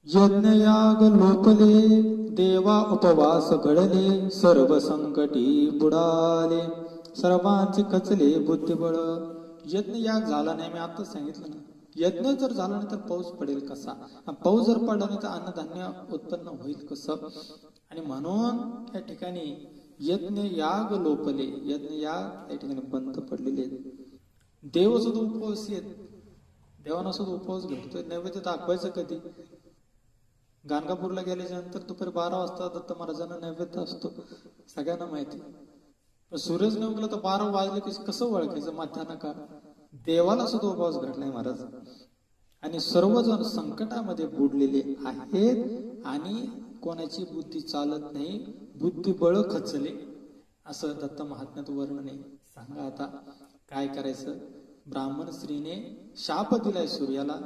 यज्ञयाग लोपले देवा उपवास घडले सर्व संकटी बुडाले सर्वांचे कचले बुद्धिबळ. यज्ञयाग झाला नाही, मी आता सांगितलं ना. यज्ञ जर झाला नाही तर पाऊस पडेल कसा, पाऊस जर पडला नाही तर अन्नधान्य उत्पन्न होईल कसं. आणि म्हणून या ठिकाणी यज्ञ याग लोपले, यज्ञ याग या ठिकाणी बंद पडलेले आहेत. देव सुद्धा उपवास येत, देवाना सुद्धा उपवास घेतोय. नैवेद्य दाखवायचं कधी? गाणगापूरला गेल्याच्या नंतर दुपारी 12 वाजता दत्त महाराजांना नैवेद्य असतो, सगळ्यांना माहिती. सूर्यच नाही उगला तर 12 वाजले की कसं ओळखायचं? मध्यान्ह काळ. देवाला सुद्धा उपवास घडलाय महाराज. आणि सर्वजण संकटामध्ये बुडलेले आहेत आणि कोणाची बुद्धी चालत नाही, बुद्धिबळ खचले, असं दत्त महात्म्यात वर्णन आहे. सांगा आता काय करायचं? ब्राह्मण स्त्रीने शाप दिलाय सूर्याला,